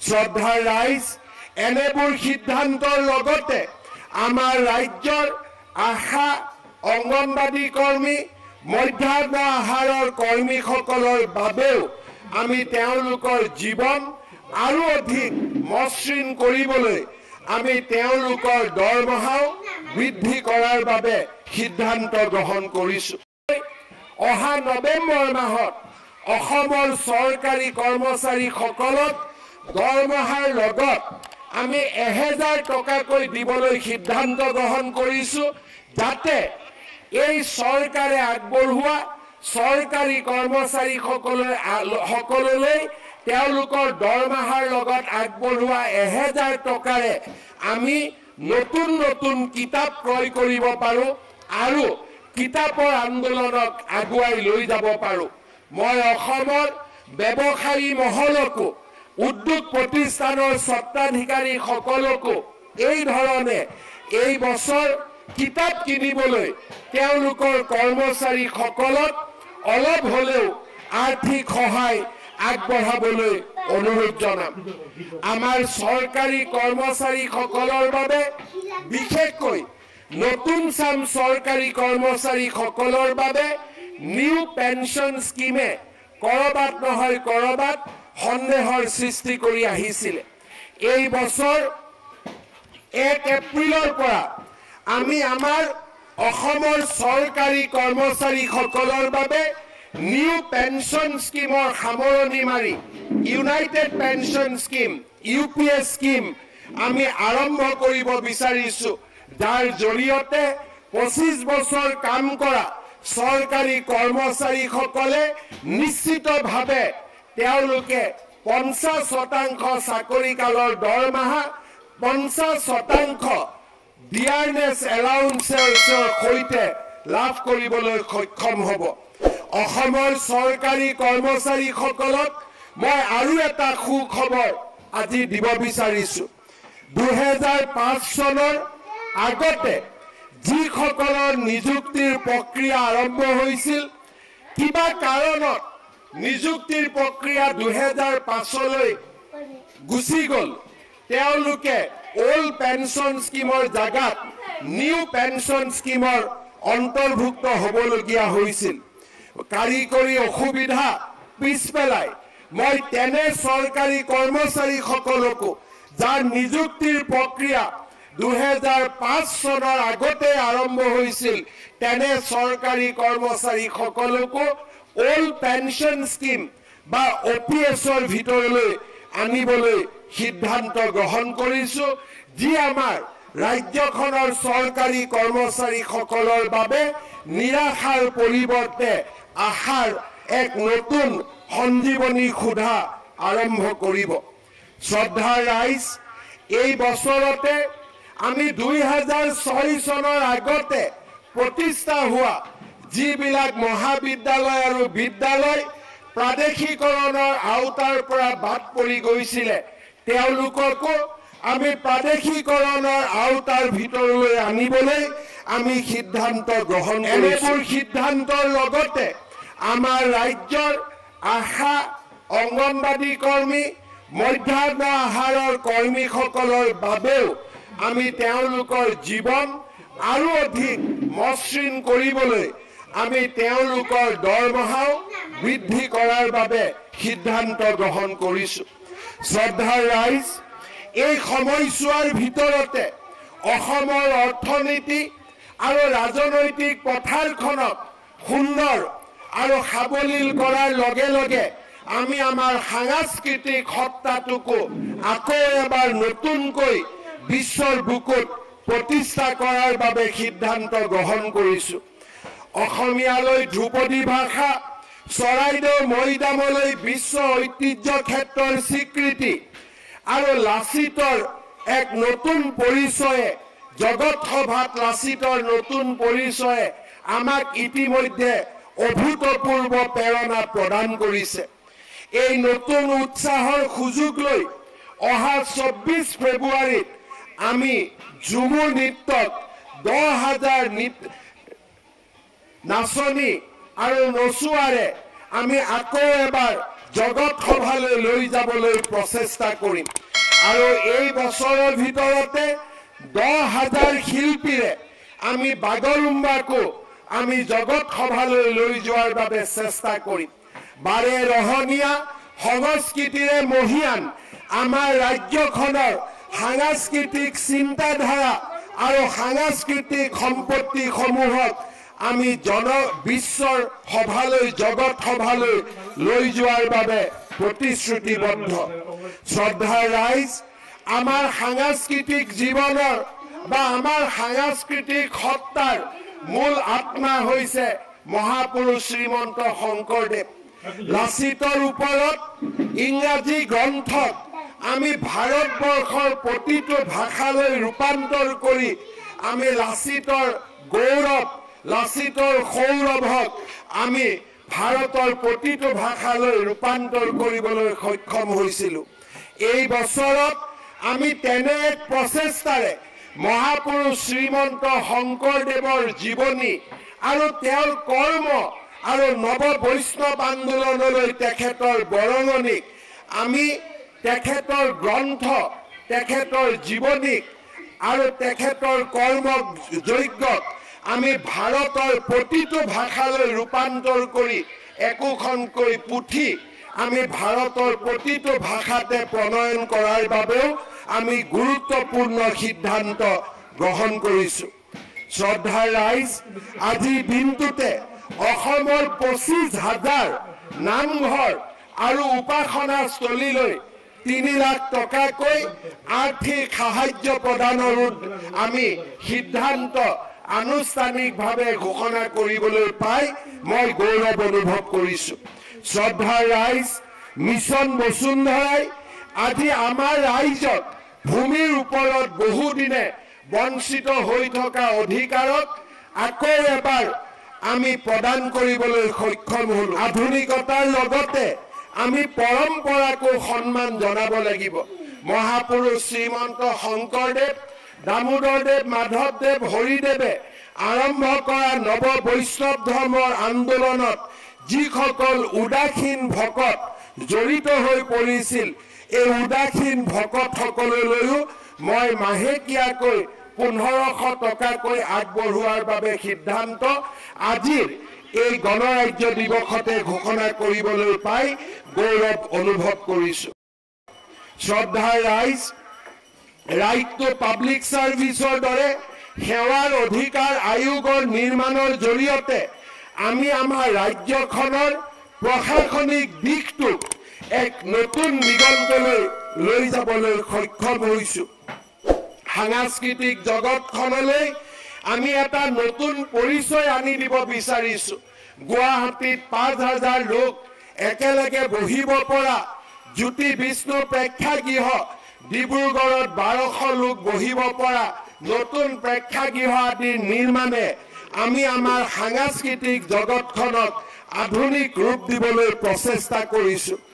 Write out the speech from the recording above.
শ্ৰদ্ধাৰ ৰাইজ, এনেবোৰ সিদ্ধান্তৰ লগতে আমাৰ ৰাজ্যৰ আশা, অংগনবাদী কৰ্মী, মধ্যাহ্ন আহাৰৰ কৰ্মীসকলৰ বাবেও আমি তেওঁলোকৰ জীৱন আৰু অধিক মসৃণ কৰিবলৈ আমি তেওঁলোকৰ দৰমহাও বৃদ্ধি কৰাৰ বাবে সিদ্ধান্ত গ্ৰহণ কৰিছো। অহা নৱেম্বৰ মাহত অসমৰ চৰকাৰী কৰ্মচাৰীসকলক দৰমহাৰ লগত আমি 1000 টকাকৈ দিবলৈ সিদ্ধান্ত গ্ৰহণ কৰিছো, যাতে এই চৰকাৰে আগবঢ়োৱা চৰকাৰী কৰ্মচাৰীসকললৈ তেওঁলোকৰ দৰমহাৰ লগত আগবঢ়োৱা 1000 টকাৰে আমি নতুন নতুন কিতাপ ক্ৰয় কৰিব পাৰো আৰু কিতাপৰ আন্দোলনক আগুৱাই লৈ যাব পাৰো। মই অসমৰ ব্যৱসায়ী মহলকো, উদ্যোগ প্ৰতিষ্ঠানৰ স্বত্বাধিকাৰীসকলকো এই ধৰণে এই বছৰ কিতাপ কিনিবলৈ তেওঁলোকৰ কৰ্মচাৰীসকলক অলপ হ'লেও আৰ্থিক সহায় আগবঢ়াবলৈ অনুৰোধ জনাম। আমাৰ চৰকাৰী কৰ্মচাৰীসকলৰ বাবে বিশেষকৈ নতুন চাম চৰকাৰী কৰ্মচাৰীসকলৰ বাবে নিউ পেঞ্চন স্কিমে কৰবাত নহয় কৰবাত সন্দেহৰ সৃষ্টি কৰি আহিছিল। এই বছৰ 1 এপ্ৰিলৰ পৰা আমি আমাৰ অসমৰ চৰকাৰী কৰ্মচাৰীসকলৰ বাবে নিউ পেঞ্চন স্কিমৰ সামৰণি মাৰি United pension scheme UPS scheme আমি আৰম্ভ কৰিব বিচাৰিছো, যাৰ জৰিয়তে 25 বছৰ কাম কৰা চৰকাৰী কৰ্মচাৰীসকলে নিশ্চিতভাৱে তেওঁলোকে 50% চাকৰিকালৰ দৰমহা 50% ডিয়াৰনেছ এলাউন্সৰ সৈতে লাভ কৰিবলৈ সক্ষম হ'ব। অসমৰ চৰকাৰী কৰ্মচাৰীসকলক মই আৰু এটা সুখবৰ আজি দিব বিচাৰিছো। 2005 চনৰ আগতে যিসকলৰ নিযুক্তিৰ প্ৰক্ৰিয়া আৰম্ভ হৈছিল, কিবা কাৰণত নিযুক্তিৰ প্ৰক্ৰিয়া 2005লৈ গুচি গ'ল, তেওঁলোকে ওল্ড পেঞ্চন স্কিমৰ জাগাত নিউ পেঞ্চন স্কিমৰ অন্তৰ্ভুক্ত হ'বলগীয়া হৈছিল। কাৰিকৰী অসুবিধা পিছ পেলাই মই তেনে চৰকাৰী কৰ্মচাৰীসকলকো যাৰ নিযুক্তিৰ প্ৰক্ৰিয়া 2005 চনৰ আগতে আৰম্ভ হৈছিল, তেনে চৰকাৰী কৰ্মচাৰীসকলকো ওল্ড পেঞ্চন স্কিম বা OPSৰ ভিতৰলৈ আনিবলৈ সিদ্ধান্ত গ্ৰহণ কৰিছো, যি আমাৰ ৰাজ্যখনৰ চৰকাৰী কৰ্মচাৰীসকলৰ বাবে নিৰাশাৰ পৰিৱৰ্তে আশাৰ এক নতুন সঞ্জীৱনী সুধা আৰম্ভ কৰিব। শ্ৰদ্ধাৰ ৰাইজ, এই বছৰতে আমি 2006 চনৰ আগতে প্ৰতিষ্ঠা হোৱা যিবিলাক মহাবিদ্যালয় আৰু বিদ্যালয় প্ৰাদেশিকৰণৰ আওতাৰ পৰা বাদ পৰি গৈছিলে, তেওঁলোককো আমি প্ৰাদেশিকৰণৰ আওতাৰ ভিতৰলৈ আনিবলৈ আমি সিদ্ধান্ত গ্ৰহণ কৰিছো। এনেবোৰ সিদ্ধান্তৰ লগতে আমাৰ ৰাজ্যৰ আশা, অংগনবাদী কৰ্মী, মধ্যাহ্ন আহাৰৰ কৰ্মীসকলৰ বাবেও আমি তেওঁলোকৰ জীৱন আৰু অধিক মসৃণ কৰিবলৈ আমি তেওঁলোকৰ দৰমহাও বৃদ্ধি কৰাৰ বাবে সিদ্ধান্ত গ্ৰহণ কৰিছো। শ্ৰদ্ধাৰ ৰাইজ, এই সময়ছোৱাৰ ভিতৰতে অসমৰ অৰ্থনীতি আৰু ৰাজনৈতিক পথাৰখনক সুন্দৰ আৰু সাৱলীল কৰাৰ লগে লগে আমি আমাৰ সাংস্কৃতিক সত্তাটোকো আকৌ এবাৰ নতুনকৈ বিশ্বৰ বুকুত প্ৰতিষ্ঠা কৰাৰ বাবে সিদ্ধান্ত গ্ৰহণ কৰিছো। অসমীয়ালৈ ধ্ৰুপদী ভাষা, চৰাইদেউ মৈদামলৈ বিশ্ব ঐতিহ্য ক্ষেত্ৰৰ স্বীকৃতি আৰু লাচিতৰ এক নতুন পৰিচয়ে, জগত সভাত লাচিতৰ নতুন পৰিচয়ে আমাক ইতিমধ্যে অভূতপূৰ্ব প্ৰেৰণা প্ৰদান কৰিছে। এই নতুন উৎসাহৰ সুযোগ লৈ অহা 24 ফেব্ৰুৱাৰীত আমি ঝুমুৰ নৃত্যত 10,000 নাচনী আৰু নচুৱাৰে আমি আকৌ এবাৰ জগত সভালৈ লৈ যাবলৈ প্ৰচেষ্টা কৰিম আৰু এই বছৰৰ ভিতৰতে 10,000 শিল্পীৰে আমি বাগৰুম্বাকো আমি জগত সভালৈ লৈ যোৱাৰ বাবে চেষ্টা কৰিম বাৰে ৰহণীয়া সংস্কৃতিৰে মহিয়ান আমাৰ ৰাজ্যখনৰ সাংস্কৃতিক চিন্তাধাৰা আৰু সাংস্কৃতিক সম্পত্তিসমূহক আমি বিশ্বৰ সভালৈ জগত সভালৈ লৈ যোৱাৰ বাবে প্ৰতিশ্ৰুতিবদ্ধ শ্ৰদ্ধাৰ ৰাইজ আমাৰ সাংস্কৃতিক জীৱনৰ বা আমাৰ সাংস্কৃতিক সত্তাৰ মূল আত্মা হৈছে মহাপুৰুষ শ্ৰীমন্ত শংকৰদেৱ লাচিতৰ ওপৰত ইংৰাজী গ্ৰন্থক আমি ভাৰতবৰ্ষৰ প্ৰতিটো ভাষালৈ ৰূপান্তৰ কৰি আমি লাচিতৰ গৌৰৱ লাচিতৰ সৌৰভক আমি ভাৰতৰ প্ৰতিটো ভাষালৈ ৰূপান্তৰ কৰিবলৈ সক্ষম হৈছিলোঁ এই বছৰত আমি তেনে এক প্ৰচেষ্টাৰে মহাপুৰুষ শ্ৰীমন্ত শংকৰদেৱৰ জীৱনী আৰু তেওঁৰ কৰ্ম আৰু নৱ বৈষ্ণৱ আন্দোলনলৈ তেখেতৰ বৰঙণিক আমি তেখেতৰ গ্ৰন্থ তেখেতৰ জীৱনীক আৰু তেখেতৰ কৰ্ম যজ্ঞক আমি ভাৰতৰ প্ৰতিটো ভাষালৈ ৰূপান্তৰ কৰি একোখনকৈ পুথি আমি ভাৰতৰ প্ৰতিটো ভাষাতে প্ৰণয়ন কৰাৰ বাবেও আমি গুৰুত্বপূৰ্ণ সিদ্ধান্ত গ্ৰহণ কৰিছোঁ শ্ৰদ্ধাৰ ৰাইজ আজি দিনটোতে অসমৰ 25,000 নামঘৰ আৰু উপাসনাস্থলীলৈ 3 লাখ টকাকৈ আৰ্থিক সাহায্য প্ৰদানৰ আমি সিদ্ধান্ত আনুষ্ঠানিকভাৱে ঘোষণা কৰিবলৈ পাই মই গৌৰৱ অনুভৱ কৰিছোঁ শ্ৰদ্ধাৰ ৰাইজ মিছন বসুন্ধৰাই আজি আমাৰ ৰাইজক ভূমিৰ ওপৰত বহুদিনে বঞ্চিত হৈ থকা অধিকাৰক আকৌ এবাৰ আমি প্ৰদান কৰিবলৈ সক্ষম হ'লো আধুনিকতাৰ লগতে আমি পৰম্পৰাকো সন্মান জনাব লাগিব মহাপুৰুষ শ্ৰীমন্ত শংকৰদেৱ দামোদৰদেৱ মাধৱদেৱ হৰিদেৱে আৰম্ভ কৰা নৱ বৈষ্ণৱ ধৰ্মৰ আন্দোলনত যিসকল উদাসীন ভকত জড়িত হৈ পৰিছিল এই উদাসীন ভকতসকললৈও মই মাহেকীয়াকৈ 1500 টকাকৈ আগবঢ়োৱাৰ বাবে সিদ্ধান্ত আজিৰ এই গণৰাজ্য দিৱসতে ঘোষণা কৰিবলৈ পাই গৌৰৱ অনুভৱ কৰিছোঁ শ্ৰদ্ধাৰ ৰাইজ ৰাইট টু পাব্লিক সাৰ্ভিসৰ দৰে সেৱাৰ অধিকাৰ আয়োগৰ নিৰ্মাণৰ জৰিয়তে আমি আমাৰ ৰাজ্যখনৰ প্ৰশাসনিক দিশটোক এক নতুন দিগন্তলৈ লৈ যাবলৈ সক্ষম হৈছোঁ সাংস্কৃতিক জগতখনলৈ আমি এটা নতুন পৰিচয় আনি দিব বিচাৰিছোঁ গুৱাহাটীত 5,000 লোক একেলগে বহিব পৰা জ্যোতি বিষ্ণু প্ৰেক্ষাগৃহ ডিব্ৰুগড়ত 1200 লোক বহিব পৰা নতুন প্ৰেক্ষাগৃহ আদিৰ নিৰ্মাণে আমি আমাৰ সাংস্কৃতিক জগতখনক আধুনিক ৰূপ দিবলৈ প্ৰচেষ্টা কৰিছোঁ